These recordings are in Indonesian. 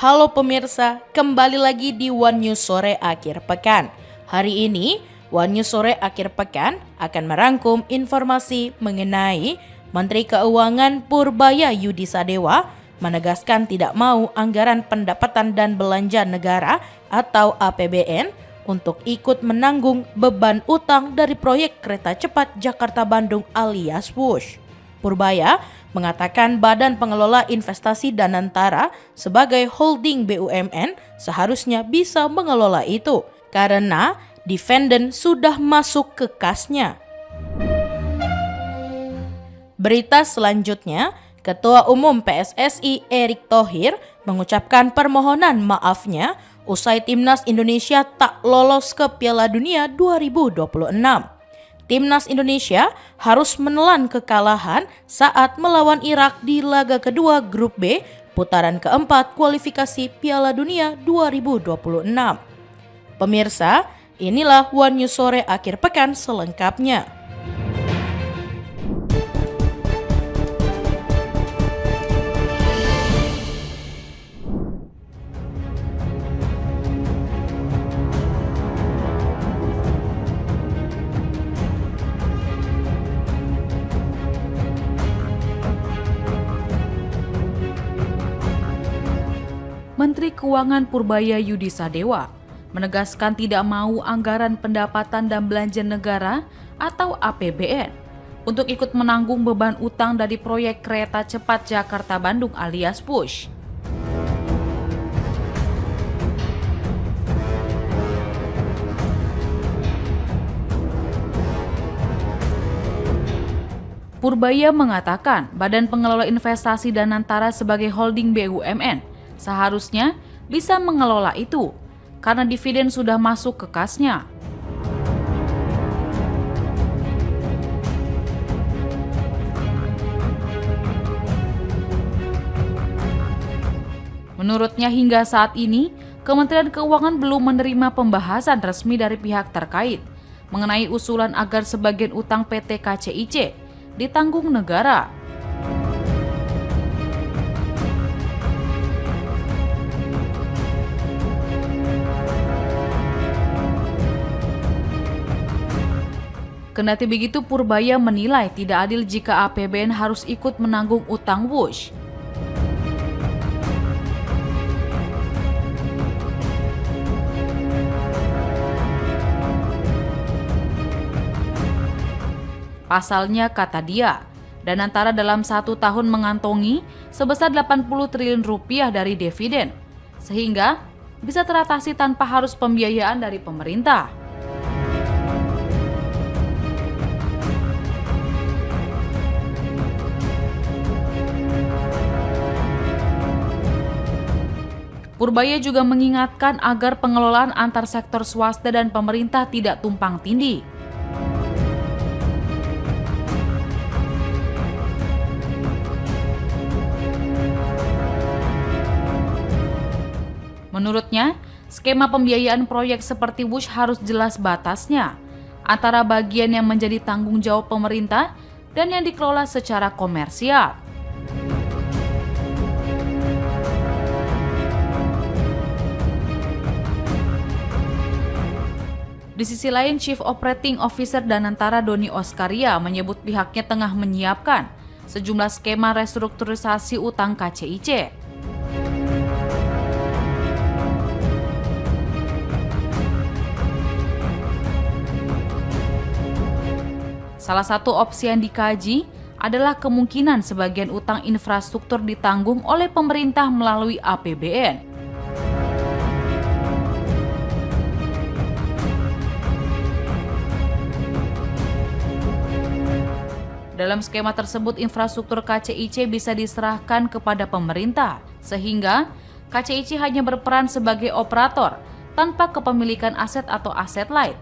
Halo pemirsa, kembali lagi di One News Sore Akhir Pekan. Hari ini, One News Sore Akhir Pekan akan merangkum informasi mengenai Menteri Keuangan Purbaya Yudi Sadewa menegaskan tidak mau anggaran pendapatan dan belanja negara atau APBN untuk ikut menanggung beban utang dari proyek kereta cepat Jakarta-Bandung alias WUSH. Purbaya mengatakan Badan Pengelola Investasi Danantara sebagai holding BUMN seharusnya bisa mengelola itu karena defendant sudah masuk ke kasnya. Berita selanjutnya, Ketua Umum PSSI Erick Thohir mengucapkan permohonan maafnya usai Timnas Indonesia tak lolos ke Piala Dunia 2026. Timnas Indonesia harus menelan kekalahan saat melawan Irak di laga kedua Grup B putaran keempat kualifikasi Piala Dunia 2026. Pemirsa, inilah One News Sore Akhir Pekan selengkapnya. Menteri Keuangan Purbaya Yudi Sadewa menegaskan tidak mau anggaran pendapatan dan belanja negara atau APBN untuk ikut menanggung beban utang dari proyek kereta cepat Jakarta-Bandung alias WUSH. Purbaya mengatakan Badan Pengelola Investasi Danantara sebagai holding BUMN seharusnya bisa mengelola itu karena dividen sudah masuk ke kasnya. Menurutnya hingga saat ini, Kementerian Keuangan belum menerima pembahasan resmi dari pihak terkait mengenai usulan agar sebagian utang PT KCIC ditanggung negara. Kendati begitu, Purbaya menilai tidak adil jika APBN harus ikut menanggung utang WUSH. Pasalnya, kata dia, Danantara dalam 1 tahun mengantongi sebesar 80 triliun rupiah dari dividen, sehingga bisa teratasi tanpa harus pembiayaan dari pemerintah. Purbaya juga mengingatkan agar pengelolaan antar sektor swasta dan pemerintah tidak tumpang tindih. Menurutnya, skema pembiayaan proyek seperti WUSH harus jelas batasnya antara bagian yang menjadi tanggung jawab pemerintah dan yang dikelola secara komersial. Di sisi lain, Chief Operating Officer Danantara Doni Oskaria menyebut pihaknya tengah menyiapkan sejumlah skema restrukturisasi utang KCIC. Salah satu opsi yang dikaji adalah kemungkinan sebagian utang infrastruktur ditanggung oleh pemerintah melalui APBN. Dalam skema tersebut, infrastruktur KCIC bisa diserahkan kepada pemerintah, sehingga KCIC hanya berperan sebagai operator tanpa kepemilikan aset atau aset light.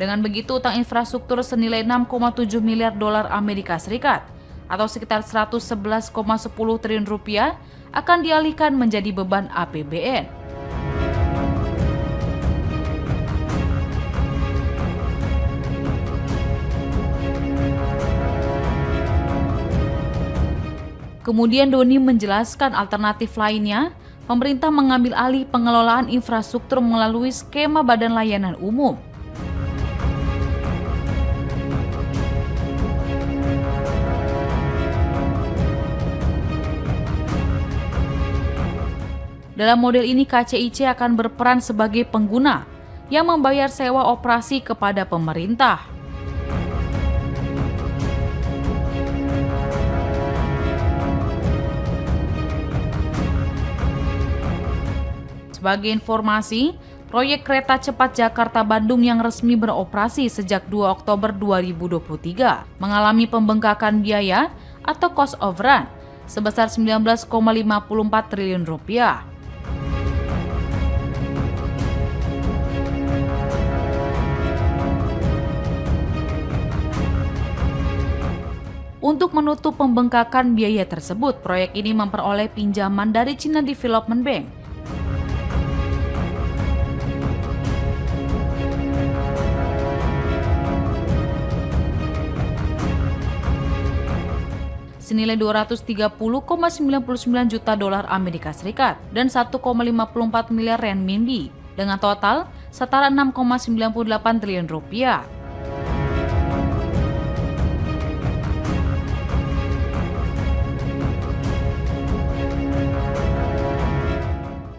Dengan begitu, utang infrastruktur senilai 6,7 miliar dolar Amerika Serikat atau sekitar 111,10 triliun rupiah akan dialihkan menjadi beban APBN. Kemudian Doni menjelaskan alternatif lainnya, pemerintah mengambil alih pengelolaan infrastruktur melalui skema Badan Layanan Umum. Dalam model ini KCIC akan berperan sebagai pengguna yang membayar sewa operasi kepada pemerintah. Sebagai informasi, proyek kereta cepat Jakarta-Bandung yang resmi beroperasi sejak 2 Oktober 2023 mengalami pembengkakan biaya atau cost overrun sebesar 19,54 triliun rupiah. Untuk menutup pembengkakan biaya tersebut, proyek ini memperoleh pinjaman dari China Development Bank. Senilai 230,99 juta dolar Amerika Serikat dan 1,54 miliar renminbi dengan total setara 6,98 triliun rupiah.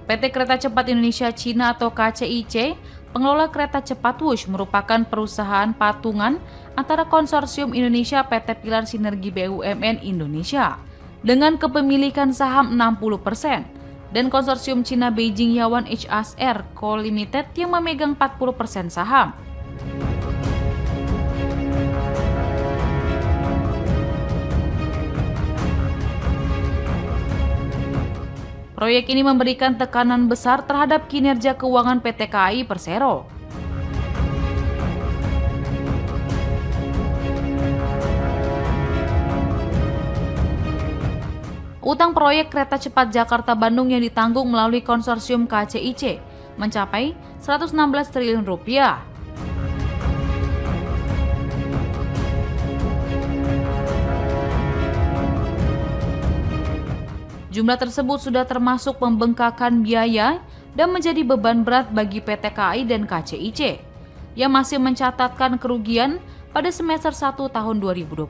PT Kereta Cepat Indonesia Cina atau KCIC, pengelola kereta cepat Wush, merupakan perusahaan patungan antara Konsorsium Indonesia PT Pilar Sinergi BUMN Indonesia dengan kepemilikan saham 60% dan Konsorsium Cina Beijing Yawan HSR Co Limited yang memegang 40% saham. Proyek ini memberikan tekanan besar terhadap kinerja keuangan PT KAI Persero. Utang proyek kereta cepat Jakarta-Bandung yang ditanggung melalui konsorsium KCIC mencapai 116 triliun rupiah. Jumlah tersebut sudah termasuk pembengkakan biaya dan menjadi beban berat bagi PT KAI dan KCIC yang masih mencatatkan kerugian pada semester 1 tahun 2025.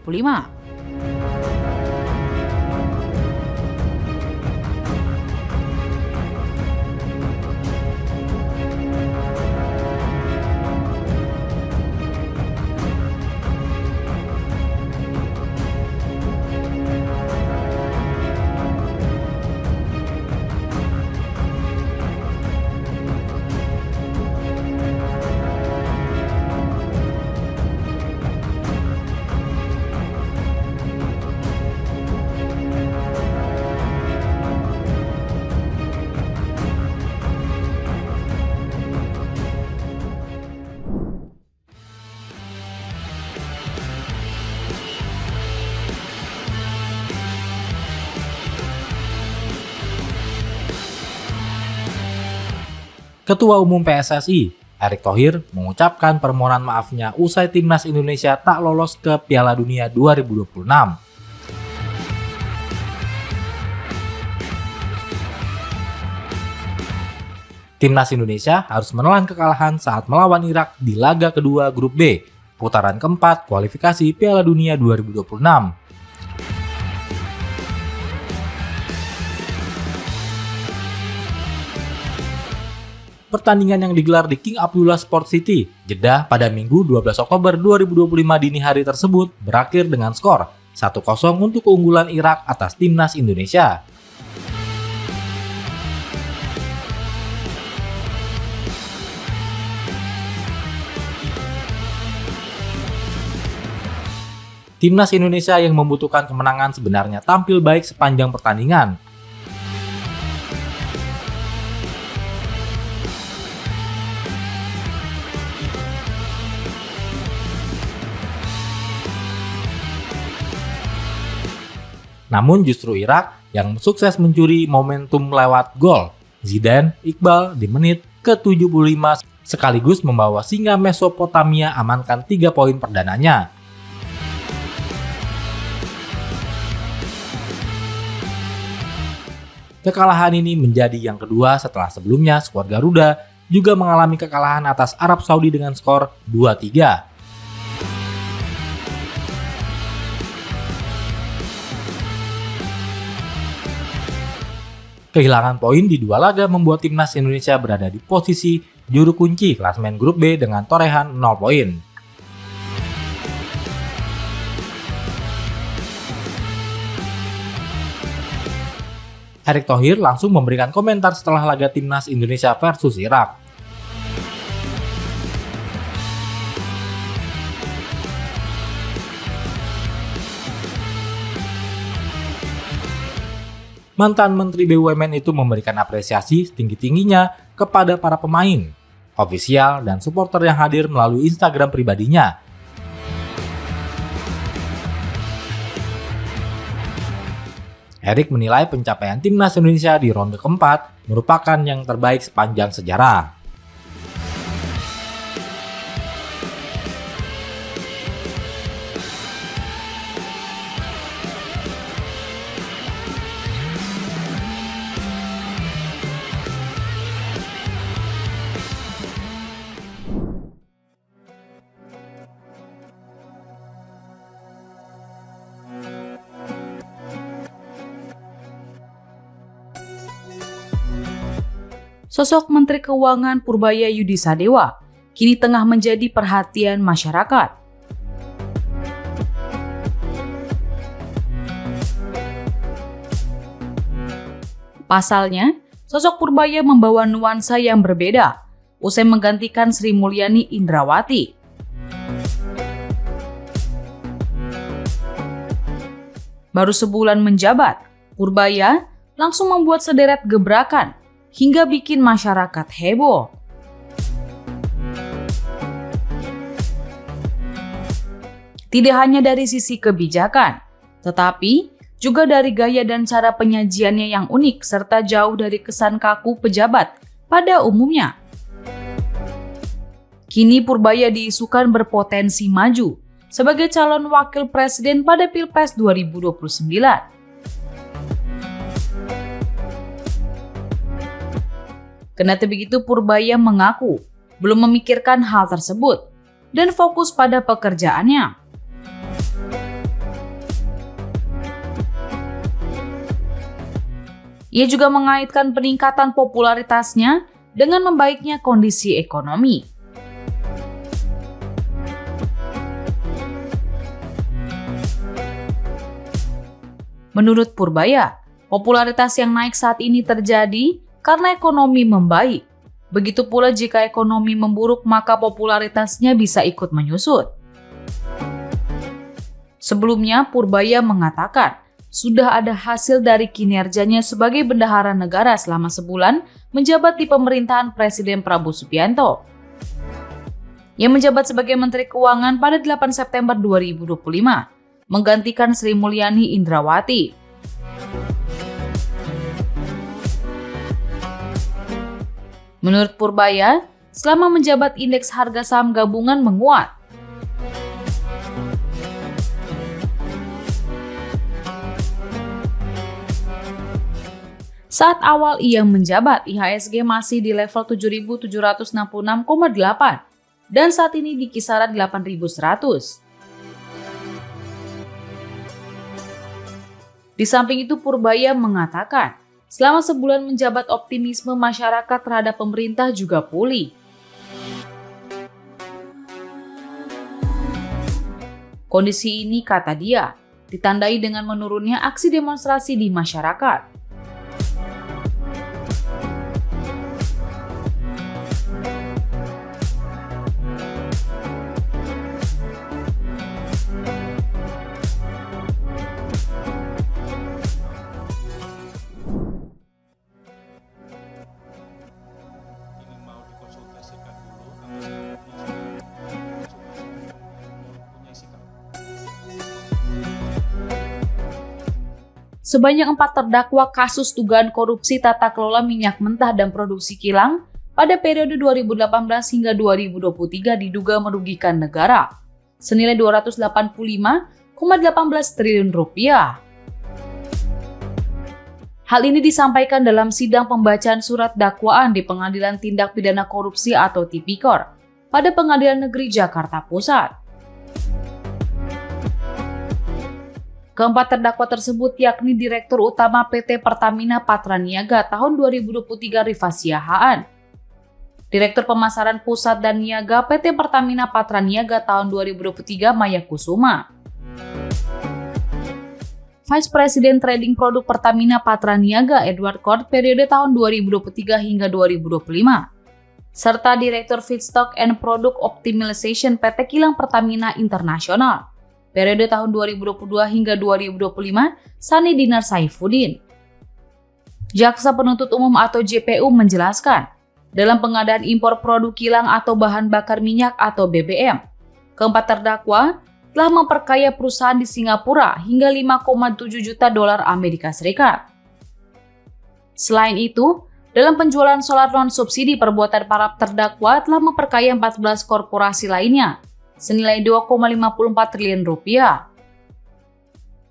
Ketua Umum PSSI, Erick Thohir, mengucapkan permohonan maafnya usai Timnas Indonesia tak lolos ke Piala Dunia 2026. Timnas Indonesia harus menelan kekalahan saat melawan Irak di laga kedua Grup B, putaran keempat kualifikasi Piala Dunia 2026. Pertandingan yang digelar di King Abdullah Sport City, Jeddah pada Minggu 12 Oktober 2025 dini hari tersebut berakhir dengan skor 1-0 untuk keunggulan Irak atas Timnas Indonesia. Timnas Indonesia yang membutuhkan kemenangan sebenarnya tampil baik sepanjang pertandingan. Namun justru Irak yang sukses mencuri momentum lewat gol Zidane Iqbal di menit ke-75 sekaligus membawa singa Mesopotamia amankan 3 poin perdananya. Kekalahan ini menjadi yang kedua setelah sebelumnya skuad Garuda juga mengalami kekalahan atas Arab Saudi dengan skor 2-3. Kehilangan poin di dua laga membuat timnas Indonesia berada di posisi juru kunci klasemen grup B dengan torehan 0 poin. Erick Thohir langsung memberikan komentar setelah laga timnas Indonesia versus Irak. Mantan Menteri BUMN itu memberikan apresiasi setinggi-tingginya kepada para pemain, ofisial, dan supporter yang hadir melalui Instagram pribadinya. Erick menilai pencapaian timnas Indonesia di ronde keempat merupakan yang terbaik sepanjang sejarah. Sosok Menteri Keuangan Purbaya Yudi Sadewa kini tengah menjadi perhatian masyarakat. Pasalnya, sosok Purbaya membawa nuansa yang berbeda usai menggantikan Sri Mulyani Indrawati. Baru sebulan menjabat, Purbaya langsung membuat sederet gebrakan hingga bikin masyarakat heboh. Tidak hanya dari sisi kebijakan, tetapi juga dari gaya dan cara penyajiannya yang unik serta jauh dari kesan kaku pejabat pada umumnya. Kini Purbaya diisukan berpotensi maju sebagai calon wakil presiden pada Pilpres 2029. Kendati begitu, Purbaya mengaku belum memikirkan hal tersebut dan fokus pada pekerjaannya. Ia juga mengaitkan peningkatan popularitasnya dengan membaiknya kondisi ekonomi. Menurut Purbaya, popularitas yang naik saat ini terjadi karena ekonomi membaik. Begitu pula jika ekonomi memburuk, maka popularitasnya bisa ikut menyusut. Sebelumnya, Purbaya mengatakan sudah ada hasil dari kinerjanya sebagai bendahara negara selama sebulan menjabat di pemerintahan Presiden Prabowo Subianto. Ia menjabat sebagai Menteri Keuangan pada 8 September 2025, menggantikan Sri Mulyani Indrawati. Menurut Purbaya, selama menjabat indeks harga saham gabungan menguat. Saat awal ia menjabat, IHSG masih di level 7.766,8 dan saat ini di kisaran 8.100. Di samping itu, Purbaya mengatakan, selama sebulan menjabat optimisme masyarakat terhadap pemerintah juga pulih. Kondisi ini, kata dia, ditandai dengan menurunnya aksi demonstrasi di masyarakat. Sebanyak 4 terdakwa kasus dugaan korupsi tata kelola minyak mentah dan produksi kilang pada periode 2018 hingga 2023 diduga merugikan negara senilai 285,18 triliun rupiah. Hal ini disampaikan dalam sidang pembacaan surat dakwaan di Pengadilan Tindak Pidana Korupsi atau Tipikor pada Pengadilan Negeri Jakarta Pusat. Keempat terdakwa tersebut yakni Direktur Utama PT Pertamina Patraniaga tahun 2023 Rifasya Haan, Direktur Pemasaran Pusat dan Niaga PT Pertamina Patraniaga tahun 2023 Maya Kusuma, Vice President Trading Produk Pertamina Patraniaga Edward Kord periode tahun 2023 hingga 2025, serta Direktur Feedstock and Product Optimization PT Kilang Pertamina Internasional periode tahun 2022 hingga 2025 Sani Dinar Saifuddin. Jaksa Penuntut Umum atau JPU menjelaskan, dalam pengadaan impor produk kilang atau bahan bakar minyak atau BBM, keempat terdakwa telah memperkaya perusahaan di Singapura hingga 5,7 juta dolar Amerika Serikat. Selain itu, dalam penjualan solar non-subsidi, perbuatan para terdakwa telah memperkaya 14 korporasi lainnya senilai 2,54 triliun rupiah.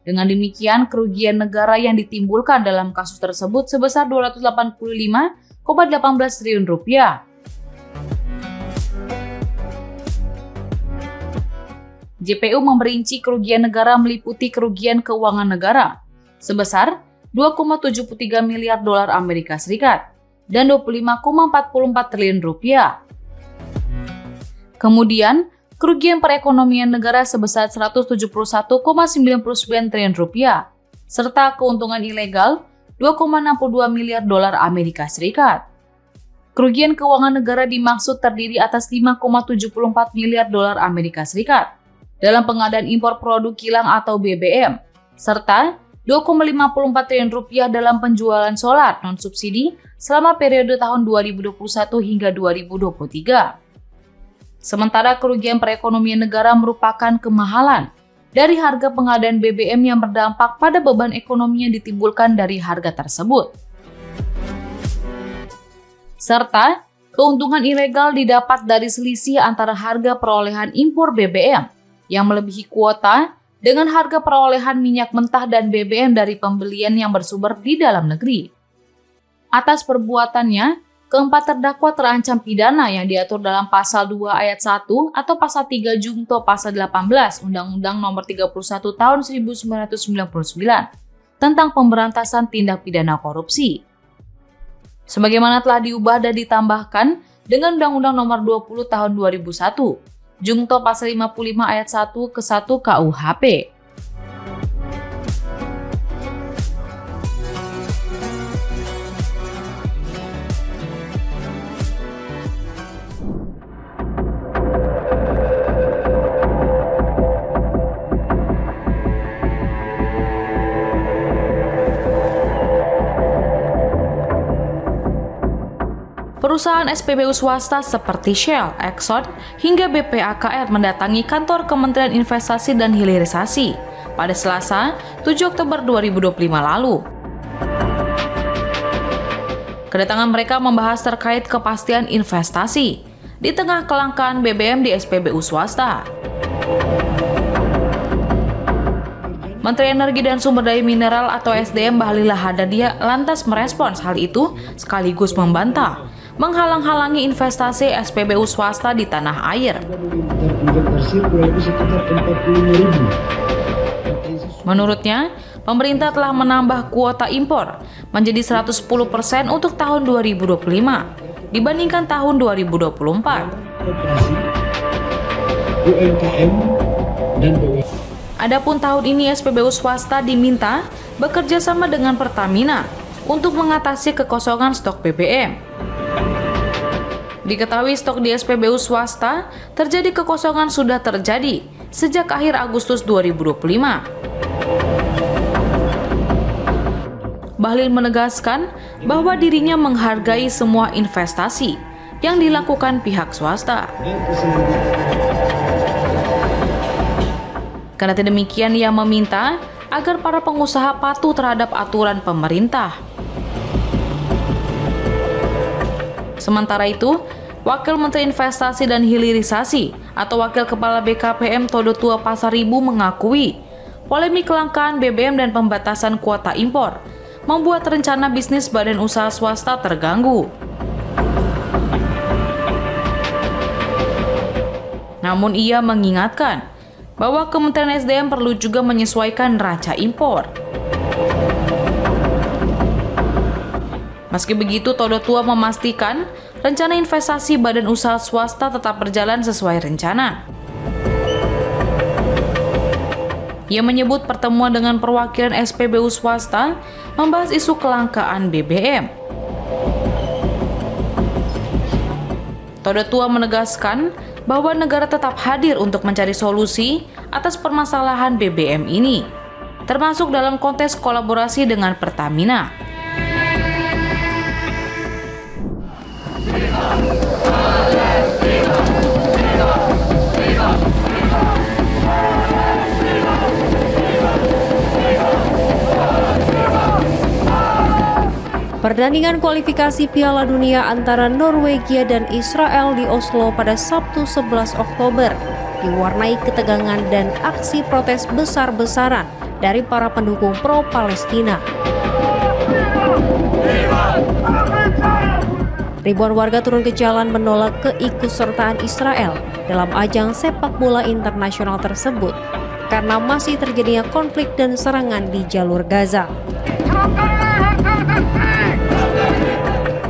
Dengan demikian, kerugian negara yang ditimbulkan dalam kasus tersebut sebesar 285,18 triliun rupiah. JPU memperinci kerugian negara meliputi kerugian keuangan negara sebesar 2,73 miliar dolar Amerika Serikat dan 25,44 triliun rupiah. Kemudian, kerugian perekonomian negara sebesar 171,99 triliun rupiah serta keuntungan ilegal 2,62 miliar dolar Amerika Serikat. Kerugian keuangan negara dimaksud terdiri atas 5,74 miliar dolar Amerika Serikat dalam pengadaan impor produk kilang atau BBM, serta 2,54 triliun rupiah dalam penjualan solar non-subsidi selama periode tahun 2021 hingga 2023. Sementara kerugian perekonomian negara merupakan kemahalan dari harga pengadaan BBM yang berdampak pada beban ekonomi yang ditimbulkan dari harga tersebut. Serta keuntungan ilegal didapat dari selisih antara harga perolehan impor BBM yang melebihi kuota dengan harga perolehan minyak mentah dan BBM dari pembelian yang bersumber di dalam negeri. Atas perbuatannya, keempat terdakwa terancam pidana yang diatur dalam Pasal 2 Ayat 1 atau Pasal 3 Jungto Pasal 18 Undang-Undang Nomor 31 Tahun 1999 tentang pemberantasan tindak pidana korupsi. Sebagaimana telah diubah dan ditambahkan dengan Undang-Undang Nomor 20 Tahun 2001 Jungto Pasal 55 Ayat 1 ke 1 KUHP. Perusahaan SPBU swasta seperti Shell, Exxon, hingga BPAKR mendatangi kantor Kementerian Investasi dan Hilirisasi pada Selasa, 7 Oktober 2025 lalu. Kedatangan mereka membahas terkait kepastian investasi di tengah kelangkaan BBM di SPBU swasta. Menteri Energi dan Sumber Daya Mineral atau SDM Bahlil Lahadalia lantas merespons hal itu sekaligus membantah menghalang-halangi investasi SPBU swasta di tanah air. Menurutnya, pemerintah telah menambah kuota impor menjadi 110% untuk tahun 2025 dibandingkan tahun 2024. Adapun tahun ini SPBU swasta diminta bekerja sama dengan Pertamina untuk mengatasi kekosongan stok BBM. Diketahui stok di SPBU swasta terjadi kekosongan sudah terjadi sejak akhir Agustus 2025. Bahlil menegaskan bahwa dirinya menghargai semua investasi yang dilakukan pihak swasta. Karena demikian, ia meminta agar para pengusaha patuh terhadap aturan pemerintah. Sementara itu, Wakil Menteri Investasi dan Hilirisasi atau Wakil Kepala BKPM Todo Tua Pasaribu mengakui polemik kelangkaan BBM dan pembatasan kuota impor membuat rencana bisnis badan usaha swasta terganggu. Namun ia mengingatkan bahwa Kementerian SDM perlu juga menyesuaikan neraca impor. Meski begitu, Todo Tua memastikan rencana investasi badan usaha swasta tetap berjalan sesuai rencana. Ia menyebut pertemuan dengan perwakilan SPBU swasta membahas isu kelangkaan BBM. Todo Tua menegaskan bahwa negara tetap hadir untuk mencari solusi atas permasalahan BBM ini, termasuk dalam konteks kolaborasi dengan Pertamina. Pertandingan kualifikasi Piala Dunia antara Norwegia dan Israel di Oslo pada Sabtu 11 Oktober diwarnai ketegangan dan aksi protes besar-besaran dari para pendukung pro-Palestina. Ribuan warga turun ke jalan menolak keikutsertaan Israel dalam ajang sepak bola internasional tersebut karena masih terjadinya konflik dan serangan di jalur Gaza.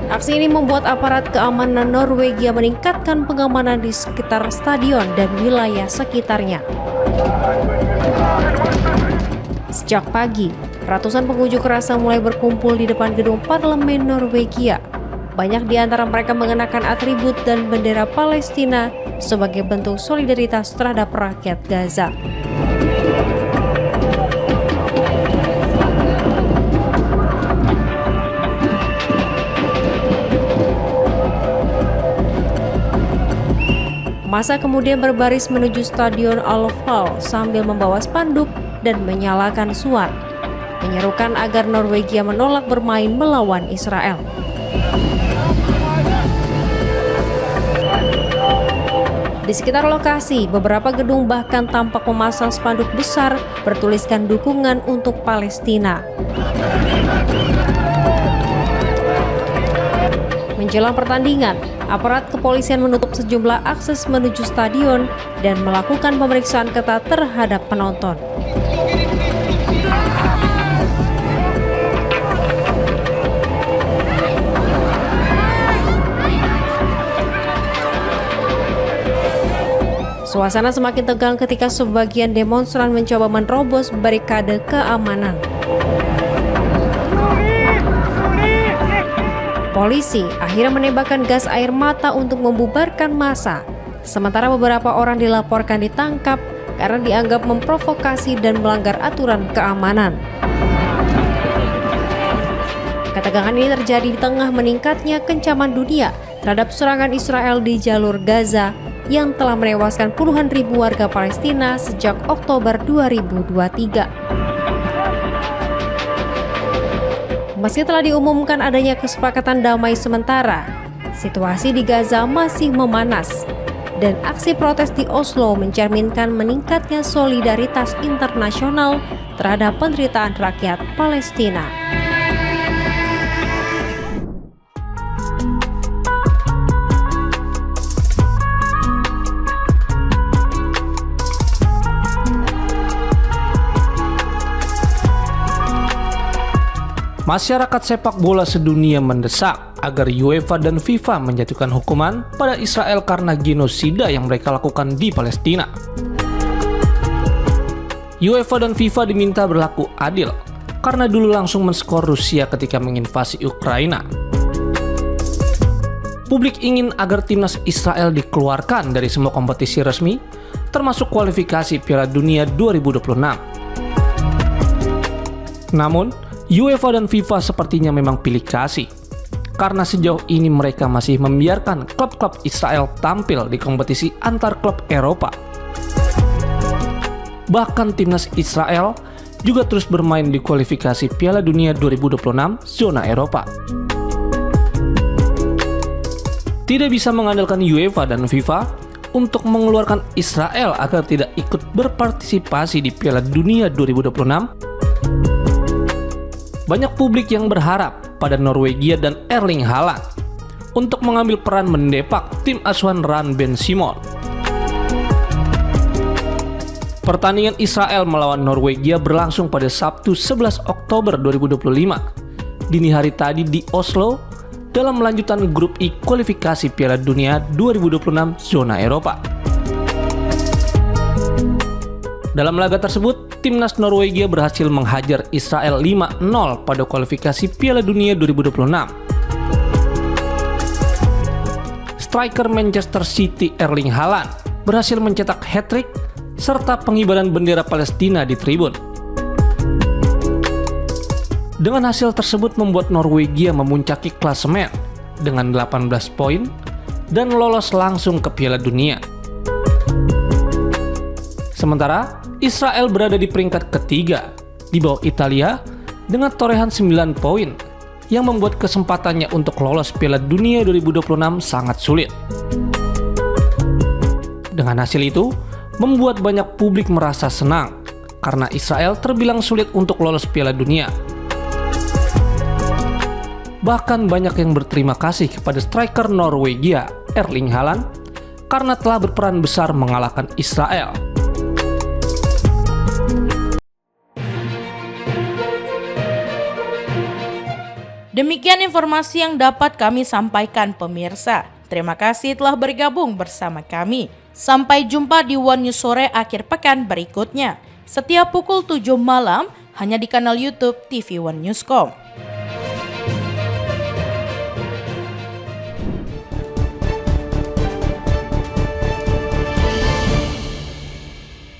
Aksi ini membuat aparat keamanan Norwegia meningkatkan pengamanan di sekitar stadion dan wilayah sekitarnya. Sejak pagi, ratusan pengunjuk rasa mulai berkumpul di depan gedung parlemen Norwegia. Banyak di antara mereka mengenakan atribut dan bendera Palestina sebagai bentuk solidaritas terhadap rakyat Gaza. Massa kemudian berbaris menuju Stadion Al-Fal sambil membawa spanduk dan menyalakan suar, menyerukan agar Norwegia menolak bermain melawan Israel. Di sekitar lokasi, beberapa gedung bahkan tampak memasang spanduk besar bertuliskan dukungan untuk Palestina. Menjelang pertandingan, aparat kepolisian menutup sejumlah akses menuju stadion dan melakukan pemeriksaan ketat terhadap penonton. Suasana semakin tegang ketika sebagian demonstran mencoba menerobos barikade keamanan. Polisi akhirnya menembakkan gas air mata untuk membubarkan massa, sementara beberapa orang dilaporkan ditangkap karena dianggap memprovokasi dan melanggar aturan keamanan. Ketegangan ini terjadi di tengah meningkatnya kecaman dunia terhadap serangan Israel di jalur Gaza yang telah menewaskan puluhan ribu warga Palestina sejak Oktober 2023. Meski telah diumumkan adanya kesepakatan damai sementara, situasi di Gaza masih memanas dan aksi protes di Oslo mencerminkan meningkatnya solidaritas internasional terhadap penderitaan rakyat Palestina. Masyarakat sepak bola sedunia mendesak agar UEFA dan FIFA menjatuhkan hukuman pada Israel karena genosida yang mereka lakukan di Palestina. UEFA dan FIFA diminta berlaku adil karena dulu langsung menskor Rusia ketika menginvasi Ukraina. Publik ingin agar timnas Israel dikeluarkan dari semua kompetisi resmi, termasuk kualifikasi Piala Dunia 2026. Namun, UEFA dan FIFA sepertinya memang pilih kasih, karena sejauh ini mereka masih membiarkan klub-klub Israel tampil di kompetisi antar klub Eropa. Bahkan timnas Israel juga terus bermain di kualifikasi Piala Dunia 2026 zona Eropa. Tidak bisa mengandalkan UEFA dan FIFA untuk mengeluarkan Israel agar tidak ikut berpartisipasi di Piala Dunia 2026. banyak publik yang berharap pada Norwegia dan Erling Haaland untuk mengambil peran mendepak tim asuhan Ranbjørn Simon. Pertandingan Israel melawan Norwegia berlangsung pada Sabtu 11 Oktober 2025 dini hari tadi di Oslo dalam lanjutan grup I kualifikasi Piala Dunia 2026 zona Eropa. Dalam laga tersebut, timnas Norwegia berhasil menghajar Israel 5-0 pada kualifikasi Piala Dunia 2026. Striker Manchester City Erling Haaland berhasil mencetak hat-trick serta pengibaran bendera Palestina di tribun. Dengan hasil tersebut membuat Norwegia memuncaki klasemen dengan 18 poin dan lolos langsung ke Piala Dunia. Sementara Israel berada di peringkat ketiga di bawah Italia dengan torehan 9 poin yang membuat kesempatannya untuk lolos Piala Dunia 2026 sangat sulit. Dengan hasil itu, membuat banyak publik merasa senang karena Israel terbilang sulit untuk lolos Piala Dunia. Bahkan banyak yang berterima kasih kepada striker Norwegia Erling Haaland karena telah berperan besar mengalahkan Israel. Demikian informasi yang dapat kami sampaikan pemirsa. Terima kasih telah bergabung bersama kami. Sampai jumpa di One News Sore akhir pekan berikutnya. Setiap pukul 7 malam hanya di kanal YouTube TV One Newscom.